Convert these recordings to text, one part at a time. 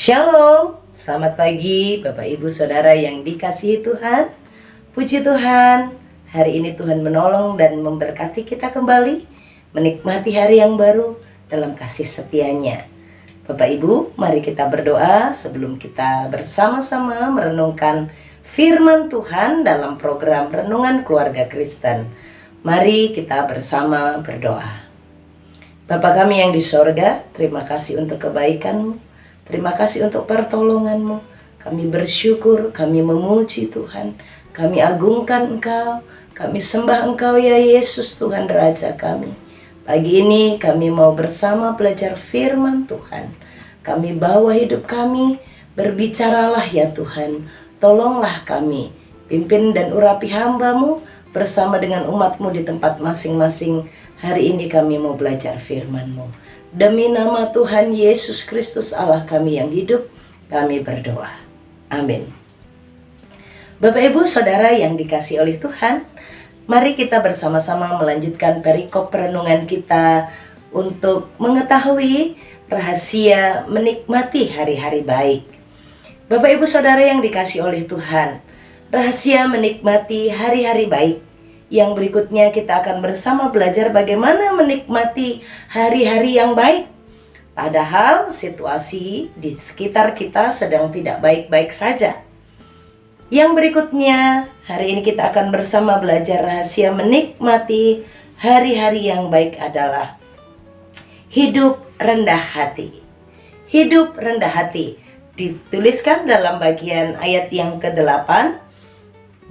Shalom, selamat pagi Bapak Ibu Saudara yang dikasihi Tuhan. Puji Tuhan, hari ini Tuhan menolong dan memberkati kita kembali menikmati hari yang baru dalam kasih setia-Nya. Bapak Ibu, mari kita berdoa sebelum kita bersama-sama merenungkan firman Tuhan dalam program Renungan Keluarga Kristen. Mari kita bersama berdoa. Bapa kami yang di sorga, terima kasih untuk kebaikan-Mu. Terima kasih untuk pertolongan-Mu. Kami bersyukur, kami memuji Tuhan. Kami agungkan Engkau, kami sembah Engkau ya Yesus Tuhan Raja kami. Pagi ini kami mau bersama belajar firman Tuhan. Kami bawa hidup kami, berbicaralah ya Tuhan. Tolonglah kami, pimpin dan urapi hamba-Mu bersama dengan umat-Mu di tempat masing-masing. Hari ini kami mau belajar firman-Mu. Demi nama Tuhan Yesus Kristus Allah kami yang hidup, kami berdoa. Amin. Bapak Ibu Saudara yang dikasihi oleh Tuhan, mari kita bersama-sama melanjutkan perikop renungan kita untuk mengetahui rahasia menikmati hari-hari baik. Bapak Ibu Saudara yang dikasihi oleh Tuhan, rahasia menikmati hari-hari baik. Yang berikutnya kita akan bersama belajar bagaimana menikmati hari-hari yang baik. Padahal situasi di sekitar kita sedang tidak baik-baik saja. Yang berikutnya, hari ini kita akan bersama belajar rahasia menikmati hari-hari yang baik adalah hidup rendah hati. Hidup rendah hati dituliskan dalam bagian ayat yang ke-8.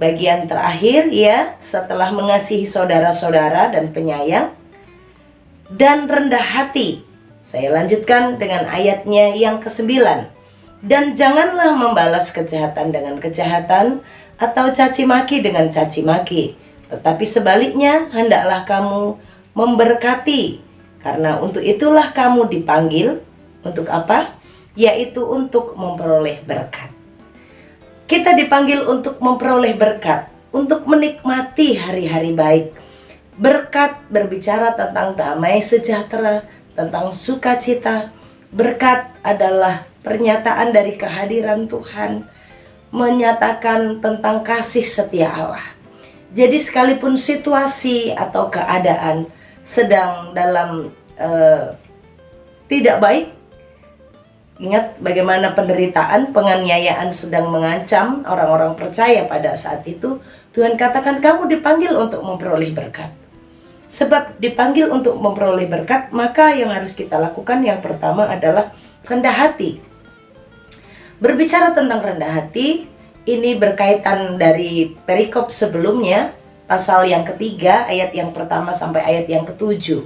Bagian terakhir ya, setelah mengasihi saudara-saudara dan penyayang dan rendah hati. Saya lanjutkan dengan ayatnya yang ke-9. Dan janganlah membalas kejahatan dengan kejahatan atau caci maki dengan caci maki, tetapi sebaliknya hendaklah kamu memberkati, karena untuk itulah kamu dipanggil. Untuk apa? Yaitu untuk memperoleh berkat. Kita dipanggil untuk memperoleh berkat, untuk menikmati hari-hari baik. Berkat berbicara tentang damai sejahtera, tentang sukacita. Berkat adalah pernyataan dari kehadiran Tuhan, menyatakan tentang kasih setia Allah. Jadi sekalipun situasi atau keadaan sedang dalam tidak baik, ingat bagaimana penderitaan, penganiayaan sedang mengancam orang-orang percaya pada saat itu. Tuhan katakan kamu dipanggil untuk memperoleh berkat. Sebab dipanggil untuk memperoleh berkat, maka yang harus kita lakukan yang pertama adalah rendah hati. Berbicara tentang rendah hati, ini berkaitan dari perikop sebelumnya, pasal yang ketiga, ayat yang pertama sampai ayat yang ke-7.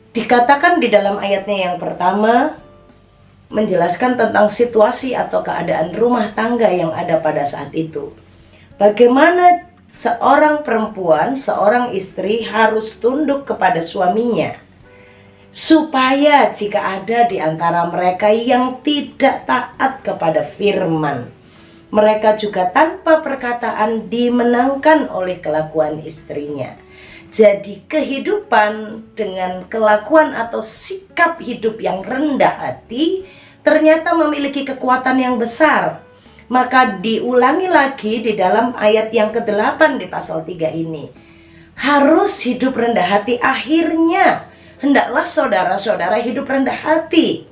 Dikatakan di dalam ayatnya yang pertama, menjelaskan tentang situasi atau keadaan rumah tangga yang ada pada saat itu. Bagaimana seorang perempuan, seorang istri harus tunduk kepada suaminya, supaya jika ada di antara mereka yang tidak taat kepada firman, mereka juga tanpa perkataan dimenangkan oleh kelakuan istrinya. Jadi kehidupan dengan kelakuan atau sikap hidup yang rendah hati ternyata memiliki kekuatan yang besar. Maka diulangi lagi di dalam ayat yang ke-8 di pasal 3 ini. Harus hidup rendah hati, akhirnya hendaklah saudara-saudara hidup rendah hati.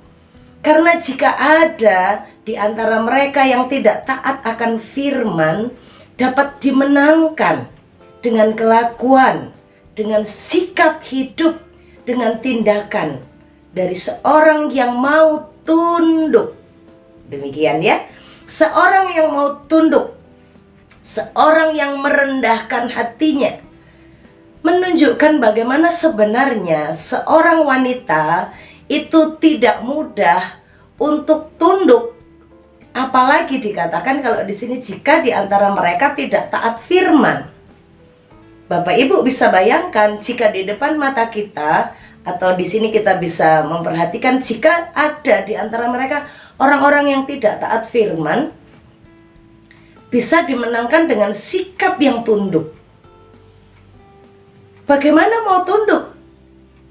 Karena jika ada di antara mereka yang tidak taat akan firman, dapat dimenangkan dengan kelakuan, dengan sikap hidup, dengan tindakan dari seorang yang mau tunduk. Demikian ya, seorang yang mau tunduk, seorang yang merendahkan hatinya, menunjukkan bagaimana sebenarnya seorang wanita itu tidak mudah untuk tunduk. Apalagi dikatakan kalau di sini jika di antara mereka tidak taat firman. Bapak Ibu bisa bayangkan jika di depan mata kita atau di sini kita bisa memperhatikan jika ada di antara mereka orang-orang yang tidak taat firman, bisa dimenangkan dengan sikap yang tunduk. Bagaimana mau tunduk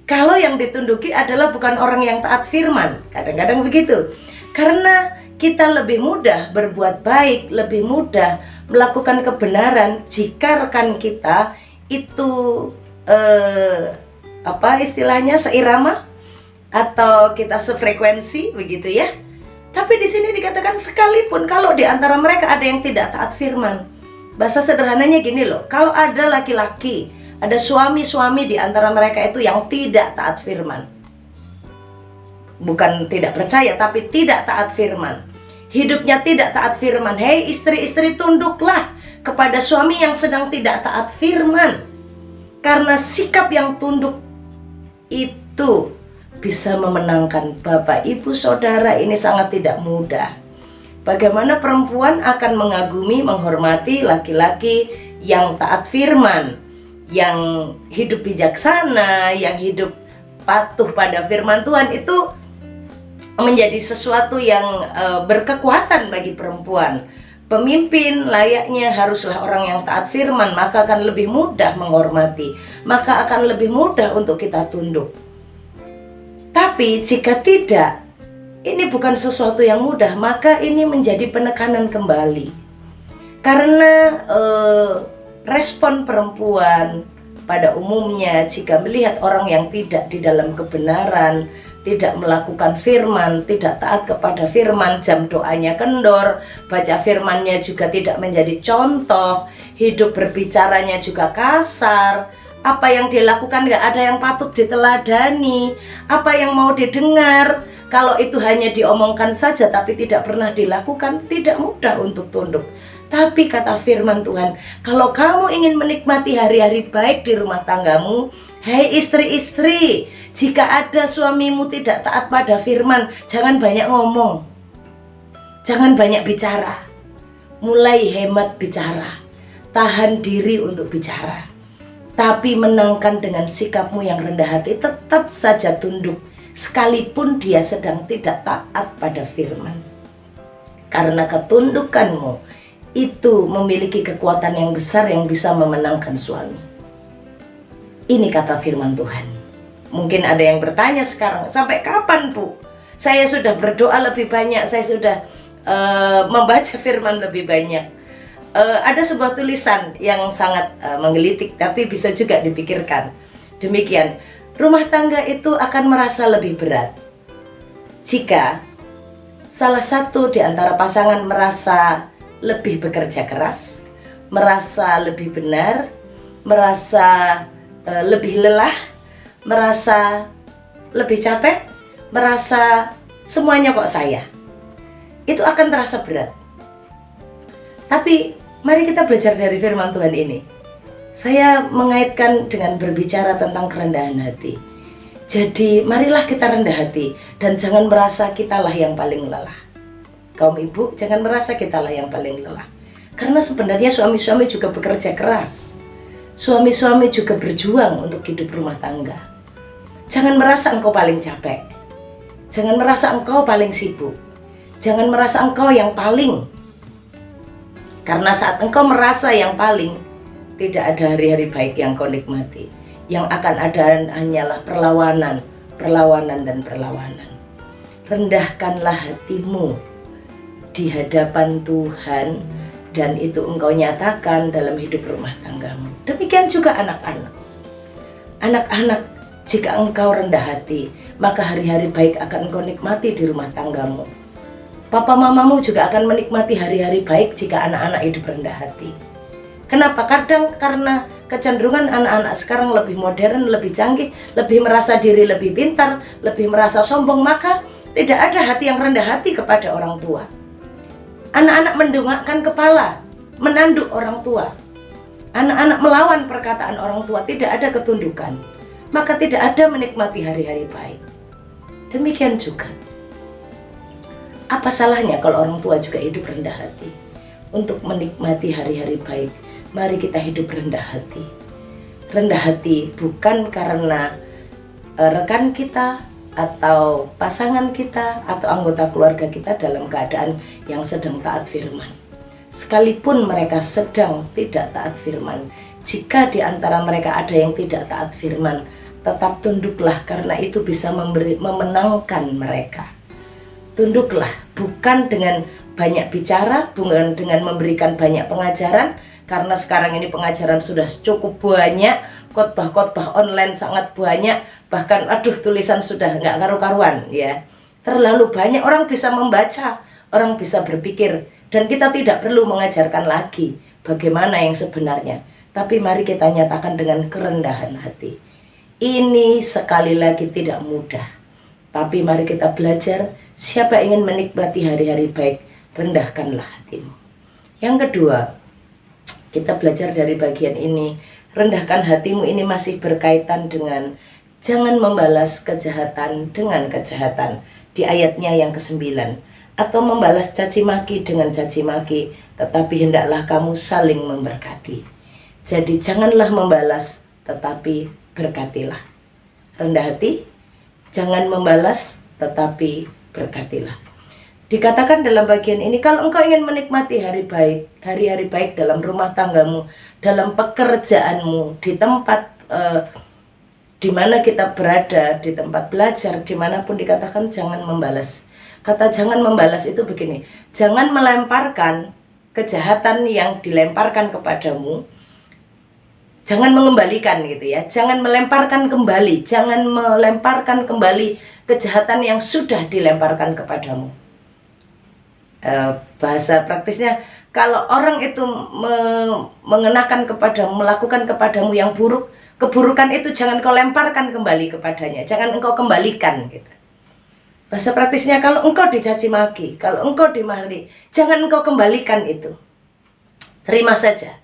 kalau yang ditunduki adalah bukan orang yang taat firman? Kadang-kadang begitu. Karena kita lebih mudah berbuat baik, lebih mudah melakukan kebenaran jika rekan kita itu istilahnya seirama atau kita sefrekuensi, begitu ya. Tapi di sini dikatakan sekalipun kalau di antara mereka ada yang tidak taat firman. Bahasa sederhananya gini loh, kalau ada laki-laki, ada suami-suami di antara mereka itu yang tidak taat firman. Bukan tidak percaya, tapi tidak taat firman. Hidupnya tidak taat firman. Hei istri-istri, tunduklah kepada suami yang sedang tidak taat firman. Karena sikap yang tunduk itu bisa memenangkan. Bapak, ibu, saudara, ini sangat tidak mudah. Bagaimana perempuan akan mengagumi, menghormati laki-laki yang taat firman, yang hidup bijaksana, yang hidup patuh pada firman Tuhan, itu menjadi sesuatu yang berkekuatan bagi perempuan. Pemimpin layaknya haruslah orang yang taat firman, maka akan lebih mudah menghormati, maka akan lebih mudah untuk kita tunduk. Tapi jika tidak, ini bukan sesuatu yang mudah, maka ini menjadi penekanan kembali. Karena respon perempuan pada umumnya jika melihat orang yang tidak di dalam kebenaran, tidak melakukan firman, tidak taat kepada firman, jam doanya kendor, baca firmannya juga tidak menjadi contoh, hidup berbicaranya juga kasar, apa yang dilakukan gak ada yang patut diteladani, apa yang mau didengar, kalau itu hanya diomongkan saja tapi tidak pernah dilakukan, tidak mudah untuk tunduk. Tapi kata firman Tuhan, kalau kamu ingin menikmati hari-hari baik di rumah tanggamu, hei istri-istri, jika ada suamimu tidak taat pada firman, jangan banyak ngomong, jangan banyak bicara. Mulai hemat bicara, tahan diri untuk bicara, tapi menangkan dengan sikapmu yang rendah hati, tetap saja tunduk, sekalipun dia sedang tidak taat pada firman. Karena ketundukanmu itu memiliki kekuatan yang besar yang bisa memenangkan suami. Ini kata firman Tuhan. Mungkin ada yang bertanya sekarang, sampai kapan Bu? Saya sudah berdoa lebih banyak, saya sudah membaca firman lebih banyak. Ada sebuah tulisan yang sangat menggelitik, tapi bisa juga dipikirkan. Demikian, rumah tangga itu akan merasa lebih berat jika salah satu di antara pasangan merasa lebih bekerja keras, merasa lebih benar, merasa lebih lelah, merasa lebih capek, merasa semuanya kok saya. Itu akan terasa berat. Tapi mari kita belajar dari firman Tuhan ini. Saya mengaitkan dengan berbicara tentang kerendahan hati. Jadi marilah kita rendah hati dan jangan merasa kitalah yang paling lelah. Kaum ibu, jangan merasa kitalah yang paling lelah. Karena sebenarnya suami-suami juga bekerja keras. Suami-suami juga berjuang untuk hidup rumah tangga. Jangan merasa engkau paling capek. Jangan merasa engkau paling sibuk. Jangan merasa engkau yang paling. Karena saat engkau merasa yang paling, tidak ada hari-hari baik yang kau nikmati. Yang akan ada hanyalah perlawanan, perlawanan dan perlawanan. Rendahkanlah hatimu di hadapan Tuhan, dan itu engkau nyatakan dalam hidup rumah tanggamu. Demikian juga anak-anak. Anak-anak, jika engkau rendah hati, maka hari-hari baik akan engkau nikmati di rumah tanggamu. Papa mamamu juga akan menikmati hari-hari baik jika anak-anak hidup rendah hati. Kenapa? Kadang karena kecenderungan anak-anak sekarang lebih modern, lebih canggih, lebih merasa diri lebih pintar, lebih merasa sombong, maka tidak ada hati yang rendah hati kepada orang tua. Anak-anak mendongakkan kepala, menanduk orang tua. Anak-anak melawan perkataan orang tua, tidak ada ketundukan. Maka tidak ada menikmati hari-hari baik. Demikian juga, apa salahnya kalau orang tua juga hidup rendah hati? Untuk menikmati hari-hari baik, mari kita hidup rendah hati. Rendah hati bukan karena rekan kita, atau pasangan kita, atau anggota keluarga kita dalam keadaan yang sedang taat firman. Sekalipun mereka sedang tidak taat firman, jika di antara mereka ada yang tidak taat firman, tetap tunduklah, karena itu bisa memenangkan mereka. Tunduklah, bukan dengan banyak bicara, bukan dengan memberikan banyak pengajaran, karena sekarang ini pengajaran sudah cukup banyak, khotbah-khotbah online sangat banyak, bahkan aduh tulisan sudah nggak karu-karuan ya. Terlalu banyak, orang bisa membaca, orang bisa berpikir, dan kita tidak perlu mengajarkan lagi bagaimana yang sebenarnya. Tapi mari kita nyatakan dengan kerendahan hati. Ini sekali lagi tidak mudah, tapi mari kita belajar. Siapa ingin menikmati hari-hari baik, rendahkanlah hatimu. Yang kedua, kita belajar dari bagian ini. Rendahkan hatimu ini masih berkaitan dengan jangan membalas kejahatan dengan kejahatan. Di ayatnya yang ke-9. Atau membalas caci maki dengan caci maki, tetapi hendaklah kamu saling memberkati. Jadi janganlah membalas, tetapi berkatilah. Rendah hati, jangan membalas, tetapi berkatilah. Dikatakan dalam bagian ini, kalau engkau ingin menikmati hari-hari baik dalam rumah tanggamu, dalam pekerjaanmu, di tempat di mana kita berada, di tempat belajar, dimanapun, dikatakan jangan membalas. Kata jangan membalas itu begini, jangan melemparkan kejahatan yang dilemparkan kepadamu, jangan mengembalikan gitu ya, jangan melemparkan kembali, jangan melemparkan kembali kejahatan yang sudah dilemparkan kepadamu. Bahasa praktisnya, kalau orang itu mengenakan kepadamu, melakukan kepadamu yang buruk, keburukan itu jangan kau lemparkan kembali kepadanya, jangan engkau kembalikan gitu. Bahasa praktisnya, kalau engkau dicaci maki, kalau engkau dimarahi, jangan engkau kembalikan itu, terima saja.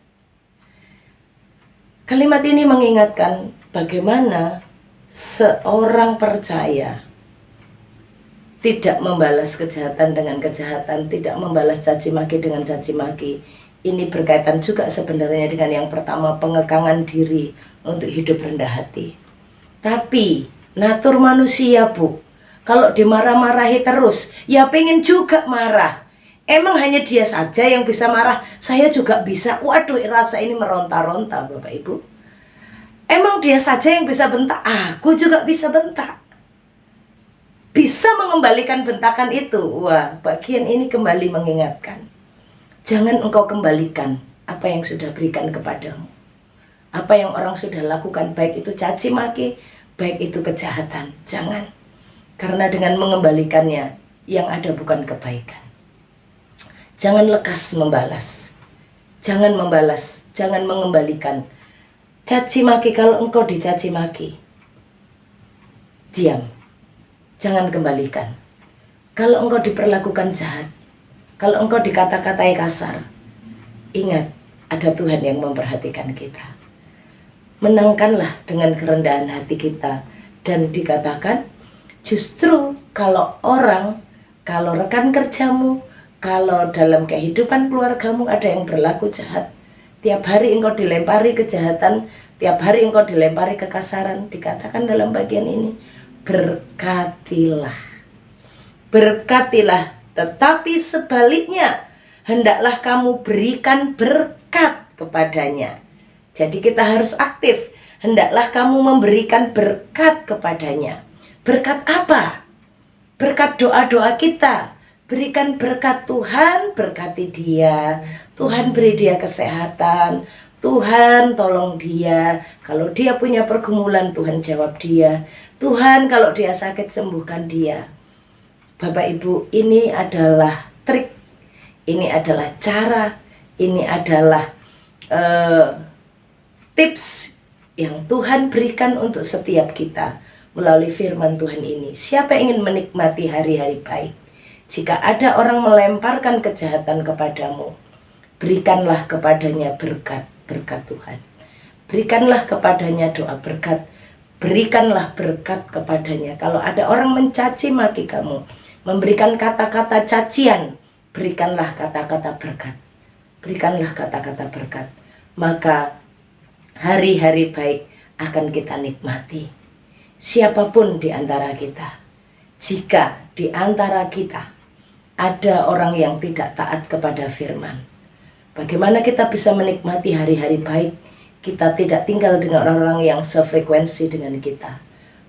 Kalimat ini mengingatkan bagaimana seorang percaya tidak membalas kejahatan dengan kejahatan, tidak membalas caci maki dengan caci maki. Ini berkaitan juga sebenarnya dengan yang pertama, pengekangan diri untuk hidup rendah hati. Tapi natur manusia, Bu, kalau dimarah-marahi terus, ya pengen juga marah. Emang hanya dia saja yang bisa marah? Saya juga bisa. Waduh, rasa ini meronta-ronta, Bapak Ibu. Emang dia saja yang bisa bentak? Aku juga bisa bentak. Bisa mengembalikan bentakan itu. Wah, bagian ini kembali mengingatkan, jangan engkau kembalikan apa yang sudah berikan kepadamu. Apa yang orang sudah lakukan, baik itu caci maki, baik itu kejahatan, jangan. Karena dengan mengembalikannya, yang ada bukan kebaikan. Jangan lekas membalas, jangan membalas, jangan mengembalikan. Caci maki, kalau engkau dicaci maki, diam, jangan kembalikan. Kalau engkau diperlakukan jahat, kalau engkau dikata-katai kasar, ingat, ada Tuhan yang memperhatikan kita. Menangkanlah dengan kerendahan hati kita. Dan dikatakan, justru kalau orang, kalau rekan kerjamu, kalau dalam kehidupan keluargamu ada yang berlaku jahat, tiap hari engkau dilempari kejahatan, tiap hari engkau dilempari kekasaran, dikatakan dalam bagian ini, berkatilah. Berkatilah, tetapi sebaliknya, hendaklah kamu berikan berkat kepadanya. Jadi kita harus aktif. Hendaklah kamu memberikan berkat kepadanya. Berkat apa? Berkat doa-doa kita. Berikan berkat Tuhan, berkati dia. Tuhan beri dia kesehatan. Tuhan tolong dia. Kalau dia punya pergumulan, Tuhan jawab dia. Tuhan kalau dia sakit, sembuhkan dia. Bapak Ibu, ini adalah trik. Ini adalah cara. Ini adalah tips yang Tuhan berikan untuk setiap kita melalui firman Tuhan ini. Siapa ingin menikmati hari-hari baik? Jika ada orang melemparkan kejahatan kepadamu, berikanlah kepadanya berkat Tuhan. Berikanlah kepadanya doa berkat. Berikanlah berkat kepadanya. Kalau ada orang mencaci maki kamu, memberikan kata-kata cacian, berikanlah kata-kata berkat. Berikanlah kata-kata berkat. Maka hari-hari baik akan kita nikmati. Siapapun di antara kita, jika di antara kita ada orang yang tidak taat kepada firman, bagaimana kita bisa menikmati hari-hari baik? Kita tidak tinggal dengan orang-orang yang sefrekuensi dengan kita.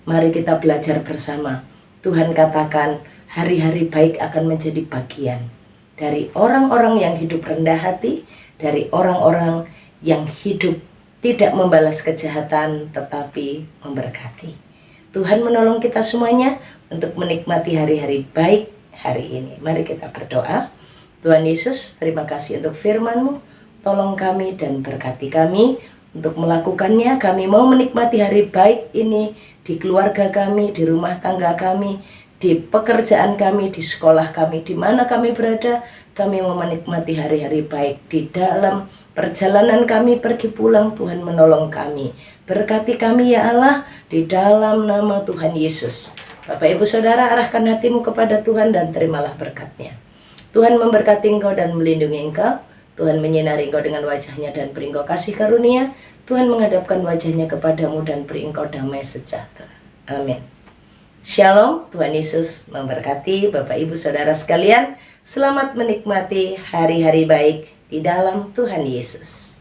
Mari kita belajar bersama Tuhan katakan hari-hari baik akan menjadi bagian dari orang-orang yang hidup rendah hati, dari orang-orang yang hidup tidak membalas kejahatan tetapi memberkati. Tuhan menolong kita semuanya untuk menikmati hari-hari baik hari ini. Mari kita berdoa. Tuhan Yesus, terima kasih untuk firman-Mu. Tolong kami dan berkati kami untuk melakukannya. Kami mau menikmati hari baik ini di keluarga kami, di rumah tangga kami, di pekerjaan kami, di sekolah kami, di mana kami berada. Kami mau menikmati hari-hari baik di dalam perjalanan kami pergi pulang. Tuhan menolong kami. Berkati kami ya Allah, di dalam nama Tuhan Yesus. Bapak Ibu Saudara, arahkan hatimu kepada Tuhan dan terimalah berkat-Nya. Tuhan memberkati engkau dan melindungi engkau. Tuhan menyinari engkau dengan wajah-Nya dan beri engkau kasih karunia. Tuhan menghadapkan wajah-Nya kepadamu dan beri engkau damai sejahtera. Amin. Shalom, Tuhan Yesus memberkati Bapak Ibu Saudara sekalian. Selamat menikmati hari-hari baik di dalam Tuhan Yesus.